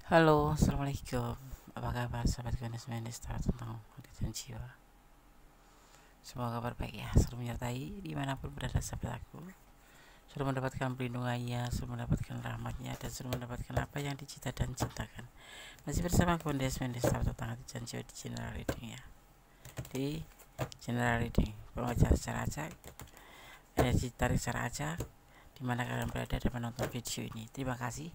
Halo, assalamualaikum. Apa kabar sahabat Ganes Minister tentang pendidikan jiwa? Semoga kabar baik ya, selalu menyertai dimanapun berada sahabat aku. Selalu mendapatkan perlindungannya, selalu mendapatkan rahmatnya, dan selalu mendapatkan apa yang dicita dan cintakan. Masih bersama Ganes Minister tentang pendidikan jiwa di General Reading ya. Di General Reading, pengajar secara acak, energi tarik secara acak, dimana kalian berada dan menonton video ini. Terima kasih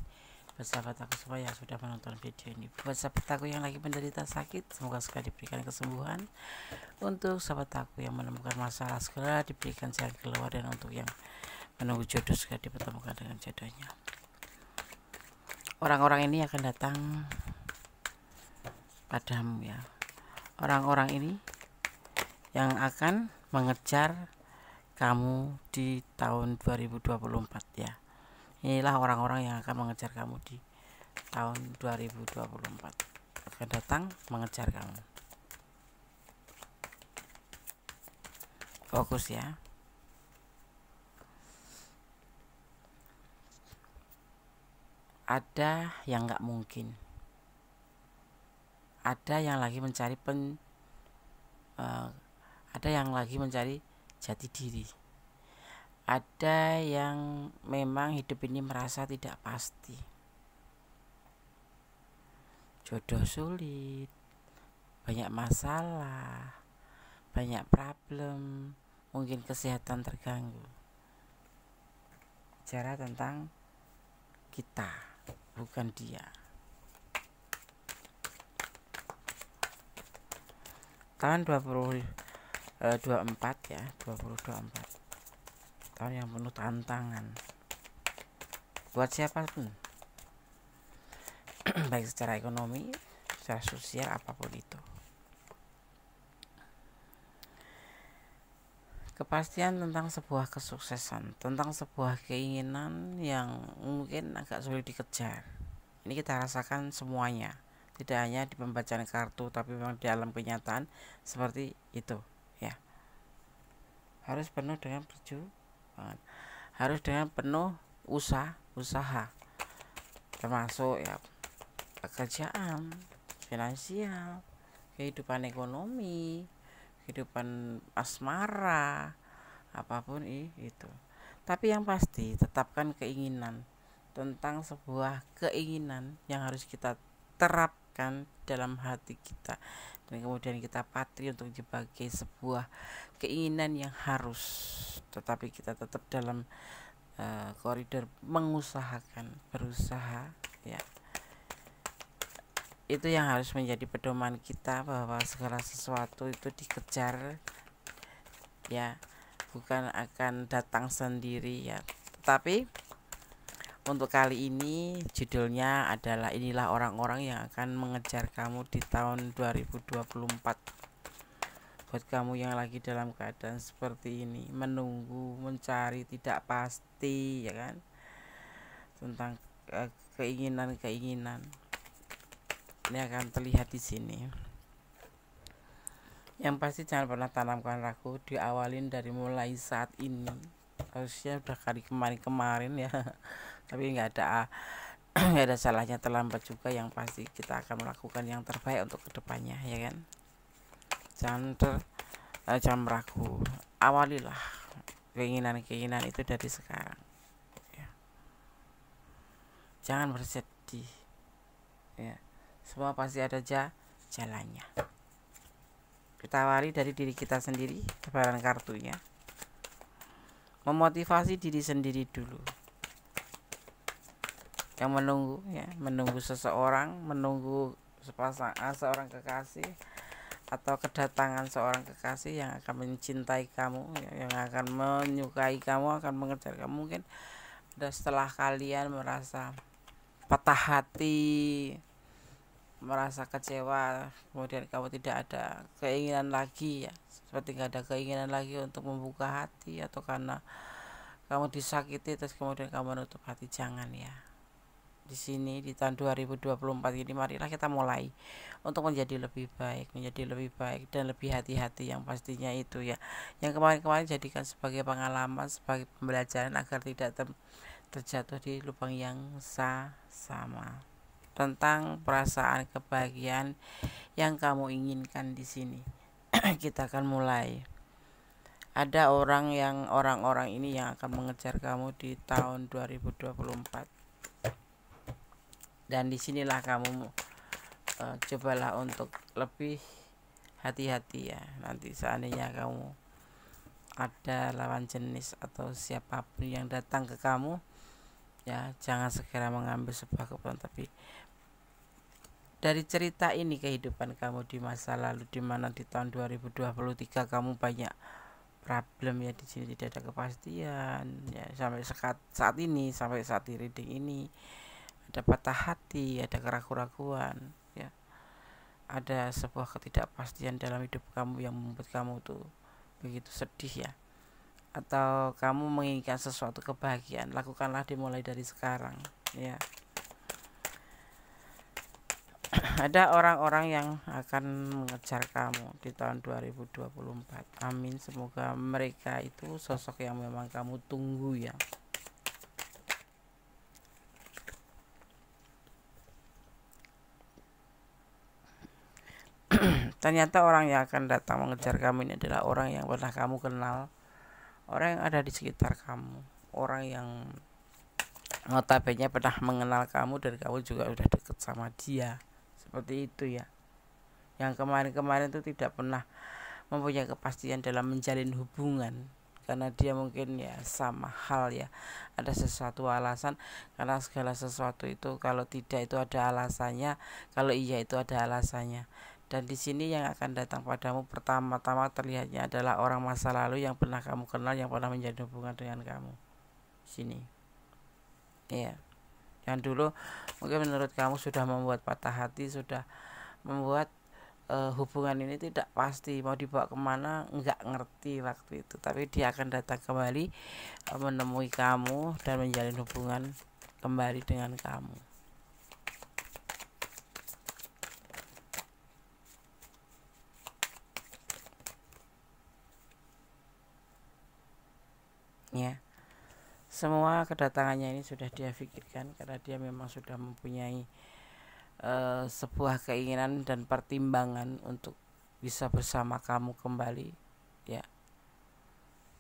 buat sahabat aku semua yang sudah menonton video ini. Buat sahabat aku yang lagi menderita sakit, semoga segera diberikan kesembuhan. Untuk sahabat aku yang menemukan masalah, segera diberikan jalan keluar. Dan untuk yang menunggu jodoh, segera dipertemukan dengan jodohnya. Orang-orang ini akan datang padamu ya. Orang-orang ini yang akan mengejar kamu di tahun 2024 ya. Inilah orang-orang yang akan mengejar kamu di tahun 2024. Akan datang mengejar kamu. Fokus ya. Ada yang gak mungkin. Ada yang lagi mencari ada yang lagi mencari jati diri. Ada yang memang hidup ini merasa tidak pasti. Jodoh sulit, banyak masalah, banyak problem, mungkin kesehatan terganggu. Bicara tentang kita, bukan dia. Tahun 2024 ya, 2024. Tahun yang penuh tantangan buat siapapun, baik secara ekonomi, secara sosial, apapun itu. Kepastian tentang sebuah kesuksesan, tentang sebuah keinginan yang mungkin agak sulit dikejar. Ini kita rasakan semuanya, tidak hanya di pembacaan kartu, tapi memang di dalam kenyataan seperti itu ya. Harus penuh dengan perjuangan, harus dengan penuh usaha, termasuk ya pekerjaan, finansial, kehidupan ekonomi, kehidupan asmara, apapun itu. Tapi yang pasti tetapkan keinginan, tentang sebuah keinginan yang harus kita terapkan dalam hati kita, dan kemudian kita patri untuk sebagai sebuah keinginan yang harus, tetapi kita tetap dalam koridor mengusahakan, berusaha ya. Itu yang harus menjadi pedoman kita, bahwa segala sesuatu itu dikejar ya, bukan akan datang sendiri ya. Tapi untuk kali ini judulnya adalah inilah orang-orang yang akan mengejar kamu di tahun 2024. Buat kamu yang lagi dalam keadaan seperti ini, menunggu, mencari, tidak pasti ya kan, tentang keinginan-keinginan, ini akan terlihat di sini. Yang pasti jangan pernah tanamkan ragu, diawalin dari mulai saat ini. Harusnya udah kali kemarin ya, tapi nggak ada salahnya terlambat juga. Yang pasti kita akan melakukan yang terbaik untuk kedepannya ya kan. Jangan ragu, awalilah keinginan itu dari sekarang ya. Jangan bersedih ya, semua pasti ada jalannya. Kita awali dari diri kita sendiri, tebaran kartunya. Memotivasi diri sendiri dulu. Yang menunggu ya, menunggu seseorang, menunggu seorang kekasih, atau kedatangan seorang kekasih yang akan mencintai kamu ya, yang akan menyukai kamu, akan mengejar kamu. Mungkin setelah kalian merasa patah hati, merasa kecewa, kemudian kamu tidak ada keinginan lagi ya, seperti nggak ada keinginan lagi untuk membuka hati, atau karena kamu disakiti terus kemudian kamu menutup hati. Jangan ya. Di sini di tahun 2024 ini marilah kita mulai untuk menjadi lebih baik, dan lebih hati-hati. Yang pastinya itu ya, yang kemarin-kemarin jadikan sebagai pengalaman, sebagai pembelajaran agar tidak terjatuh di lubang yang sama. tentang perasaan kebahagiaan yang kamu inginkan di sini. Kita akan mulai. Ada orang-orang ini yang akan mengejar kamu di tahun 2024. Dan disinilah kamu cobalah untuk lebih hati-hati ya. Nanti seandainya kamu ada lawan jenis atau siapapun yang datang ke kamu, ya jangan segera mengambil sebuah keputusan. Tapi dari cerita ini kehidupan kamu di masa lalu, di mana di tahun 2023 kamu banyak problem ya, di sini tidak ada kepastian ya, sampai saat ini, sampai saat di reading ini ada patah hati, ada keraguan-keraguan ya, ada sebuah ketidakpastian dalam hidup kamu yang membuat kamu tuh begitu sedih ya, atau kamu menginginkan sesuatu kebahagiaan, lakukanlah dimulai dari sekarang ya. Ada orang-orang yang akan mengejar kamu di tahun 2024. Amin, semoga mereka itu sosok yang memang kamu tunggu ya. Ternyata orang yang akan datang mengejar kamu ini adalah orang yang pernah kamu kenal, orang yang ada di sekitar kamu, orang yang notabene pernah mengenal kamu dan kamu juga sudah dekat sama dia, seperti itu ya. Yang kemarin-kemarin itu tidak pernah mempunyai kepastian dalam menjalin hubungan, karena dia mungkin ya sama hal ya, ada sesuatu alasan, karena segala sesuatu itu kalau tidak itu ada alasannya, kalau iya itu ada alasannya. Dan di sini yang akan datang padamu pertama-tama terlihatnya adalah orang masa lalu yang pernah kamu kenal, yang pernah menjalin hubungan dengan kamu. Sini. Ya. Yang dulu mungkin menurut kamu sudah membuat patah hati, sudah membuat hubungan ini tidak pasti mau dibawa kemana, nggak ngerti waktu itu. Tapi dia akan datang kembali menemui kamu dan menjalin hubungan kembali dengan kamu. Ya, semua kedatangannya ini sudah dia pikirkan, karena dia memang sudah mempunyai sebuah keinginan dan pertimbangan untuk bisa bersama kamu kembali ya.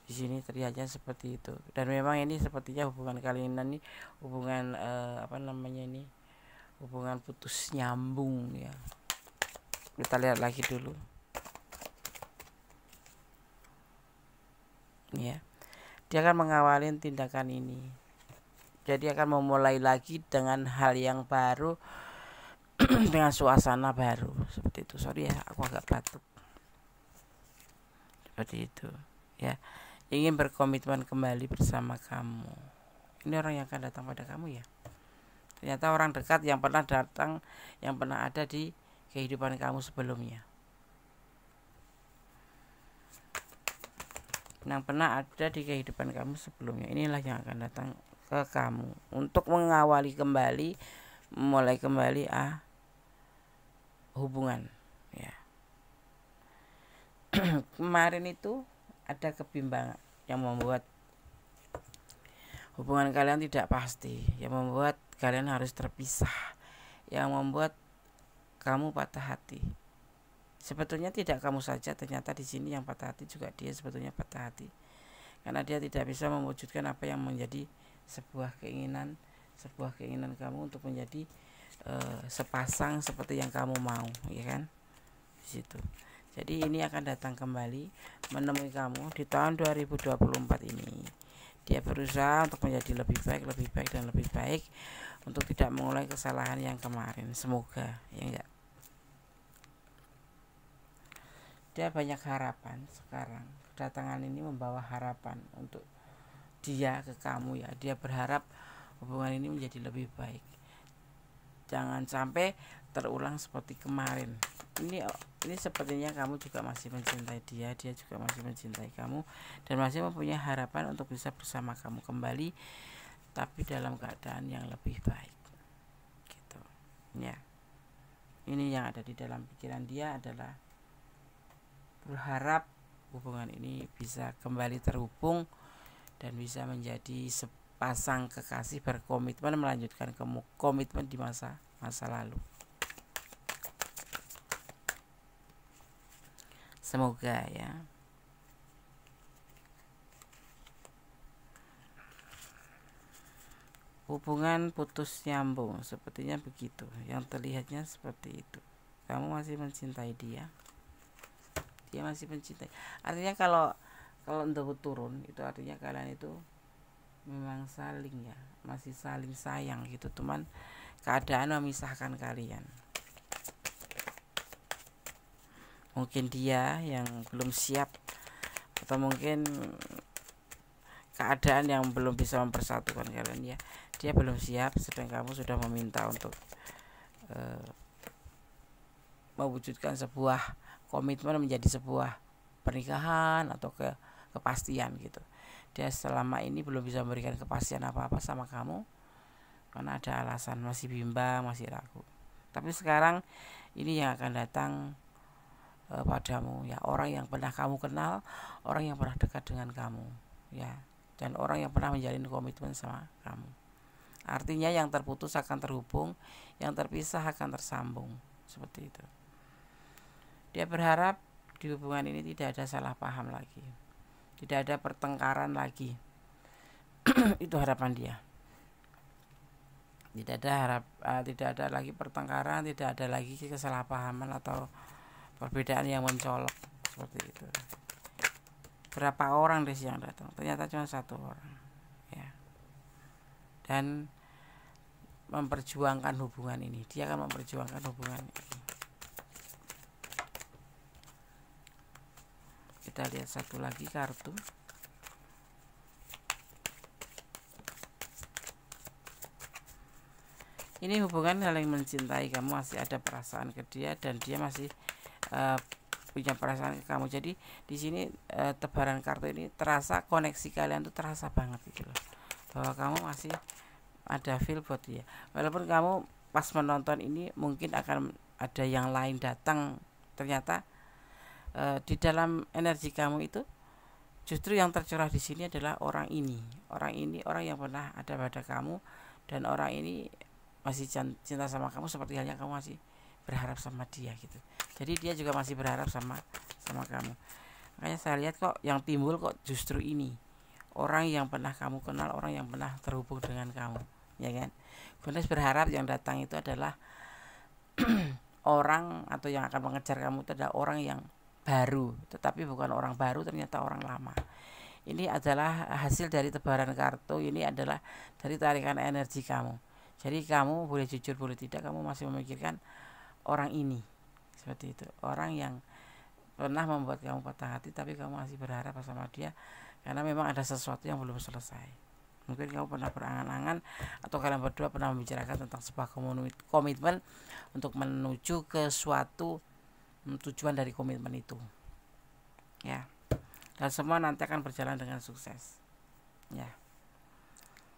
Di sini terlihatnya seperti itu, dan memang ini sepertinya hubungan kalian ini hubungan hubungan putus nyambung ya. Kita lihat lagi dulu ya. Dia akan mengawali tindakan ini, jadi akan memulai lagi dengan hal yang baru, dengan suasana baru, seperti itu. Sorry ya, aku agak batuk. Seperti itu ya, ingin berkomitmen kembali bersama kamu. Ini orang yang akan datang pada kamu ya. Ternyata orang dekat yang pernah datang, yang pernah ada di kehidupan kamu sebelumnya, yang pernah ada di kehidupan kamu sebelumnya. Inilah yang akan datang ke kamu untuk mengawali kembali, mulai kembali hubungan ya. Kemarin itu ada kebimbangan yang membuat hubungan kalian tidak pasti, yang membuat kalian harus terpisah, yang membuat kamu patah hati. Sebetulnya tidak kamu saja, ternyata di sini yang patah hati juga dia sebetulnya patah hati, karena dia tidak bisa mewujudkan apa yang menjadi sebuah keinginan kamu untuk menjadi sepasang seperti yang kamu mau, ya kan? Di situ. Jadi ini akan datang kembali menemui kamu di tahun 2024 ini. Dia berusaha untuk menjadi lebih baik dan lebih baik, untuk tidak mengulangi kesalahan yang kemarin. Semoga ya enggak. Dia banyak harapan sekarang. Kedatangan ini membawa harapan untuk dia ke kamu ya. Dia berharap hubungan ini menjadi lebih baik. Jangan sampai terulang seperti kemarin. Ini sepertinya kamu juga masih mencintai dia juga masih mencintai kamu, dan masih mempunyai harapan untuk bisa bersama kamu kembali, tapi dalam keadaan yang lebih baik. Gitu. Ya. Ini yang ada di dalam pikiran dia adalah berharap hubungan ini bisa kembali terhubung dan bisa menjadi sepasang kekasih berkomitmen melanjutkan komitmen di masa masa lalu. Semoga ya. Hubungan putus nyambung, sepertinya begitu. Yang terlihatnya seperti itu. Kamu masih mencintai dia, dia masih mencintai. Artinya kalau untuk turun itu artinya kalian itu memang saling ya, masih saling sayang gitu. Cuman keadaan memisahkan kalian. Mungkin dia yang belum siap, atau mungkin keadaan yang belum bisa mempersatukan kalian ya. Dia belum siap, sedang kamu sudah meminta untuk mewujudkan sebuah komitmen menjadi sebuah pernikahan atau kepastian gitu. Dia selama ini belum bisa memberikan kepastian apa-apa sama kamu karena ada alasan, masih bimbang, masih ragu. Tapi sekarang ini yang akan datang padamu ya, orang yang pernah kamu kenal, orang yang pernah dekat dengan kamu ya, dan orang yang pernah menjalin komitmen sama kamu. Artinya yang terputus akan terhubung, yang terpisah akan tersambung, seperti itu. Dia berharap di hubungan ini tidak ada salah paham lagi, tidak ada pertengkaran lagi. Itu harapan dia. Tidak ada lagi pertengkaran, tidak ada lagi kesalahpahaman atau perbedaan yang mencolok, seperti itu. Berapa orang deh yang datang? Ternyata cuma satu orang ya. Dan memperjuangkan hubungan ini, dia akan memperjuangkan hubungan ini. Kita lihat satu lagi kartu. Ini hubungan saling mencintai, kamu masih ada perasaan ke dia dan dia masih punya perasaan ke kamu. Jadi di sini tebaran kartu ini terasa, koneksi kalian tuh terasa banget gitu loh, bahwa kamu masih ada feel buat dia. Walaupun kamu pas menonton ini mungkin akan ada yang lain datang, ternyata di dalam energi kamu itu justru yang tercurah di sini adalah orang ini, orang yang pernah ada pada kamu, dan orang ini masih cinta sama kamu seperti halnya kamu masih berharap sama dia gitu. Jadi dia juga masih berharap sama kamu. Makanya saya lihat kok yang timbul kok justru ini, orang yang pernah kamu kenal, orang yang pernah terhubung dengan kamu, ya kan. Gunes berharap yang datang itu adalah orang atau yang akan mengejar kamu itu adalah orang yang baru, tetapi bukan orang baru, ternyata orang lama. Ini adalah hasil dari tebaran kartu, ini adalah dari tarikan energi kamu. Jadi kamu boleh jujur boleh tidak, kamu masih memikirkan orang ini, seperti itu. Orang yang pernah membuat kamu patah hati, tapi kamu masih berharap sama dia karena memang ada sesuatu yang belum selesai. Mungkin kamu pernah berangan-angan atau kalian berdua pernah membicarakan tentang sebuah komitmen untuk menuju ke suatu tujuan dari komitmen itu ya, dan semua nanti akan berjalan dengan sukses ya.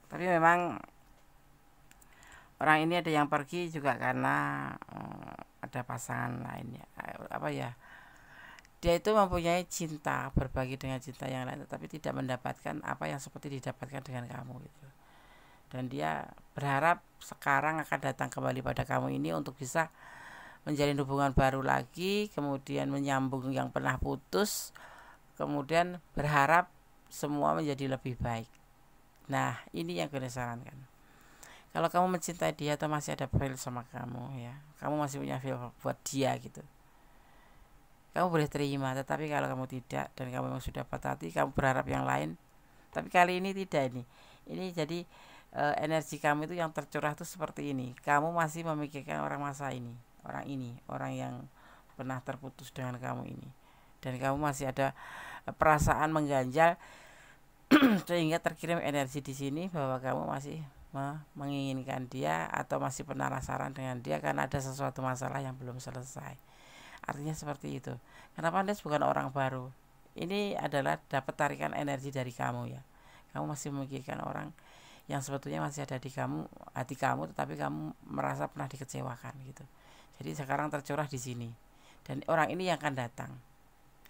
Tapi memang orang ini ada yang pergi juga karena ada pasangan lainnya, dia itu mempunyai cinta, berbagi dengan cinta yang lain, tetapi tidak mendapatkan apa yang seperti didapatkan dengan kamu gitu. Dan dia berharap sekarang akan datang kembali pada kamu ini untuk bisa menjalin hubungan baru lagi, kemudian menyambung yang pernah putus, kemudian berharap semua menjadi lebih baik. Nah, ini yang gue sarankan. Kalau kamu mencintai dia atau masih ada feel sama kamu ya, kamu masih punya feel buat dia gitu, kamu boleh terima. Tetapi kalau kamu tidak dan kamu memang sudah patah hati, kamu berharap yang lain, tapi kali ini tidak. Ini jadi energi kamu itu yang tercurah tuh seperti ini. Kamu masih memikirkan orang masa ini, orang yang pernah terputus dengan kamu ini, dan kamu masih ada perasaan mengganjal sehingga terkirim energi di sini bahwa kamu masih menginginkan dia atau masih penasaran dengan dia karena ada sesuatu masalah yang belum selesai. Artinya seperti itu. Kenapa Anda bukan orang baru? Ini adalah dapat tarikan energi dari kamu ya. Kamu masih memikirkan orang yang sebetulnya masih ada di hati kamu, tetapi kamu merasa pernah dikecewakan gitu. Jadi sekarang tercurah di sini, dan orang ini yang akan datang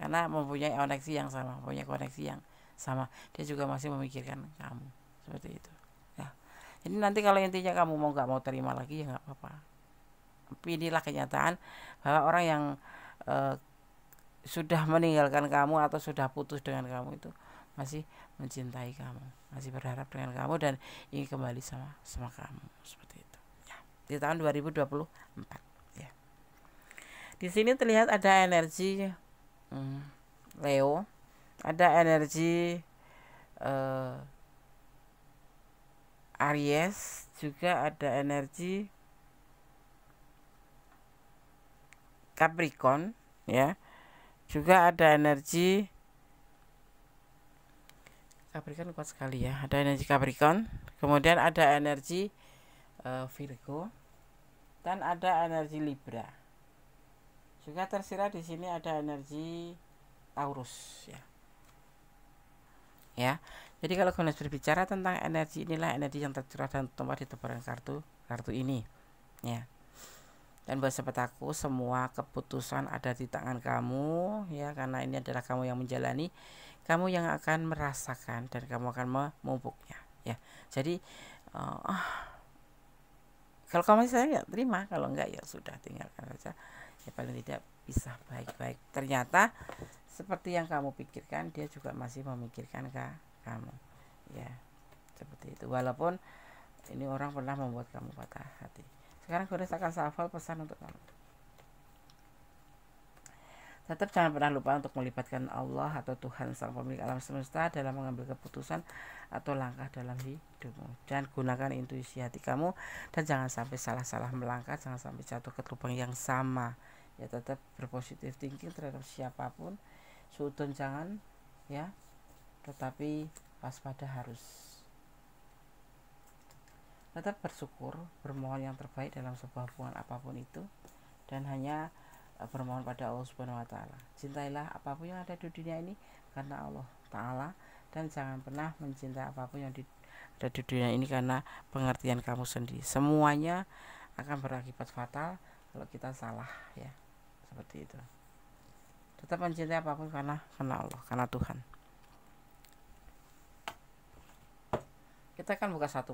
karena mempunyai koneksi yang sama, dia juga masih memikirkan kamu, seperti itu ya. Jadi nanti kalau intinya kamu nggak mau terima lagi ya nggak apa-apa, tapi inilah kenyataan bahwa orang yang sudah meninggalkan kamu atau sudah putus dengan kamu itu masih mencintai kamu, masih berharap dengan kamu dan ingin kembali sama kamu, seperti itu ya. Di tahun 2024 ya. Di sini terlihat ada energi Leo, ada energi Aries, juga ada energi Capricorn ya, juga ada energi Capricorn kuat sekali ya, ada energi Capricorn, kemudian ada energi Virgo, dan ada energi Libra. Juga tersirat di sini ada energi Taurus ya. Ya. Jadi kalau kalian berbicara tentang energi, inilah energi yang tercurah dan tempat di tebaran kartu ini ya. Dan buat sahabat aku, semua keputusan ada di tangan kamu ya, karena ini adalah kamu yang menjalani, kamu yang akan merasakan, dan kamu akan memupuknya ya. Jadi kalau kamu saya ya terima, kalau enggak ya sudah, tinggalkan saja ya, paling tidak bisa baik-baik. Ternyata seperti yang kamu pikirkan, dia juga masih memikirkan kamu ya, seperti itu. Walaupun ini orang pernah membuat kamu patah hati. Sekarang gue akan hafal pesan untuk kamu. Tetap jangan pernah lupa untuk melibatkan Allah atau Tuhan sang pemilik alam semesta dalam mengambil keputusan atau langkah dalam hidupmu. Dan gunakan intuisi hati kamu, dan jangan sampai salah-salah melangkah, jangan sampai jatuh ke lubang yang sama ya. Tetap berpositif thinking terhadap siapapun, suudon jangan ya, tetapi waspada harus. Tetap bersyukur, bermohon yang terbaik dalam sebuah hubungan apapun itu, dan hanya bermohon pada Allah Subhanahu wa taala. Cintailah apapun yang ada di dunia ini karena Allah taala, dan jangan pernah mencintai apapun yang ada di dunia ini karena pengertian kamu sendiri. Semuanya akan berakibat fatal kalau kita salah ya. Seperti itu. Tetap mencintai apapun karena Allah, karena Tuhan. Kita akan buka satu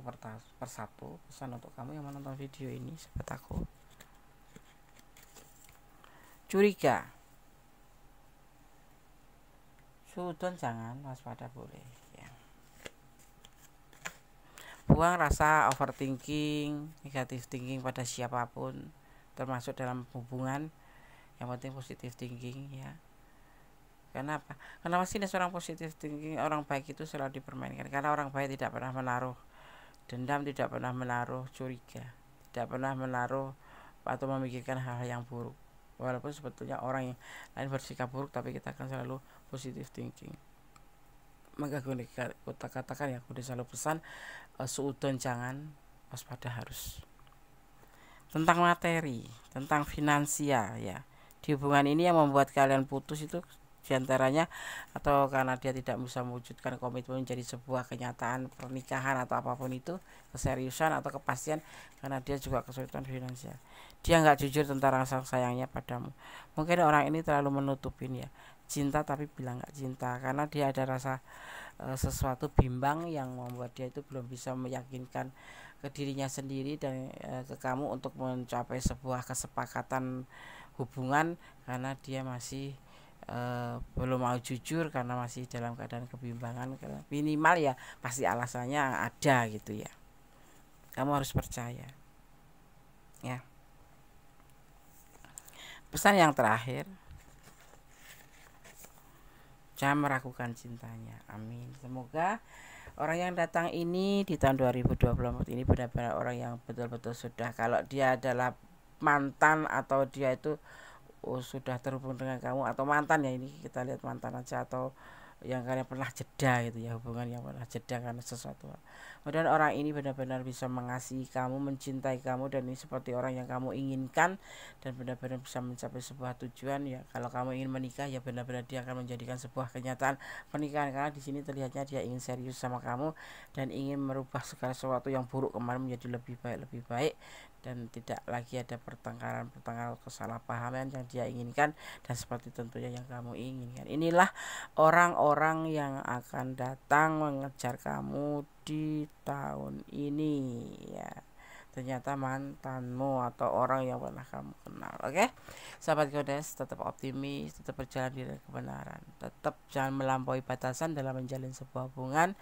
persatu pesan untuk kamu yang menonton video ini, sahabat aku. Curiga, suudon jangan, waspada boleh ya. Buang rasa overthinking, negative thinking pada siapapun, termasuk dalam hubungan. Yang penting positive thinking ya. Kenapa? Karena masih ada seorang positive thinking, orang baik itu selalu dipermainkan. Karena orang baik tidak pernah menaruh dendam, tidak pernah menaruh curiga, tidak pernah menaruh atau memikirkan hal-hal yang buruk. Walaupun sebetulnya orang yang lain bersikap buruk, tapi kita akan selalu positive thinking. Maka gue katakan ya, gue selalu pesan suudon jangan, waspada harus. Tentang materi, tentang finansial ya. Di hubungan ini yang membuat kalian putus itu diantaranya, atau karena dia tidak bisa mewujudkan komitmen menjadi sebuah kenyataan pernikahan atau apapun itu, keseriusan atau kepastian, karena dia juga kesulitan finansial. Dia nggak jujur tentang rasa sayangnya padamu. Mungkin orang ini terlalu menutupin ya, cinta tapi bilang nggak cinta, karena dia ada rasa sesuatu bimbang yang membuat dia itu belum bisa meyakinkan ke dirinya sendiri dan ke kamu untuk mencapai sebuah kesepakatan hubungan, karena dia masih belum mau jujur karena masih dalam keadaan kebimbangan. Minimal ya pasti alasannya ada gitu ya, kamu harus percaya ya. Pesan yang terakhir, jangan meragukan cintanya. Amin. Semoga orang yang datang ini di tahun 2024 ini benar-benar orang yang betul-betul sudah, kalau dia adalah mantan atau dia itu sudah terhubung dengan kamu, atau mantan ya, ini kita lihat mantan aja, atau yang kalian pernah jeda gitu ya, hubungan yang pernah jeda karena sesuatu. Kemudian orang ini benar-benar bisa mengasihi kamu, mencintai kamu, dan ini seperti orang yang kamu inginkan, dan benar-benar bisa mencapai sebuah tujuan ya. Kalau kamu ingin menikah ya benar-benar dia akan menjadikan sebuah kenyataan pernikahan, karena di sini terlihatnya dia ingin serius sama kamu dan ingin merubah segala sesuatu yang buruk kemarin menjadi lebih baik, dan tidak lagi ada pertengkaran kesalahpahaman yang dia inginkan, dan seperti tentunya yang kamu inginkan. Inilah orang-orang yang akan datang mengejar kamu di tahun ini ya. ternyata mantanmu atau orang yang pernah kamu kenal. Oke, sahabat Godes, tetap optimis, tetap berjalan di kebenaran, tetap jangan melampaui batasan dalam menjalin sebuah hubungan,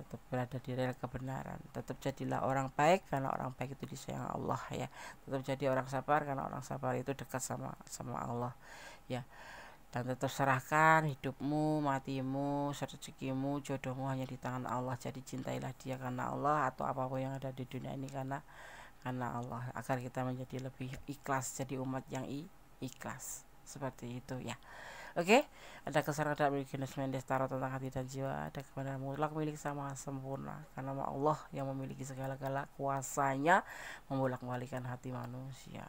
tetap berada di rel kebenaran, tetap jadilah orang baik karena orang baik itu disayang Allah ya, tetap jadi orang sabar karena orang sabar itu dekat sama Allah ya, dan tetap serahkan hidupmu, matimu, rezekimu, jodohmu hanya di tangan Allah. Jadi cintailah dia karena Allah, atau apapun yang ada di dunia ini karena Allah, agar kita menjadi lebih ikhlas, jadi umat yang ikhlas seperti itu ya. Oke, ada kesalahan dalam milik Mendes Tarot tentang hati dan jiwa, ada kebenaran mutlak milik sama sempurna karena Allah yang memiliki segala-gala kuasanya membolak-balikan hati manusia.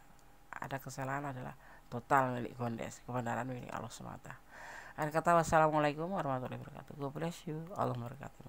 Ada kesalahan adalah total milik Gondes, kebenaran milik Allah semata. Akhir kata, wassalamualaikum warahmatullahi wabarakatuh. God bless you. Allah memberkati.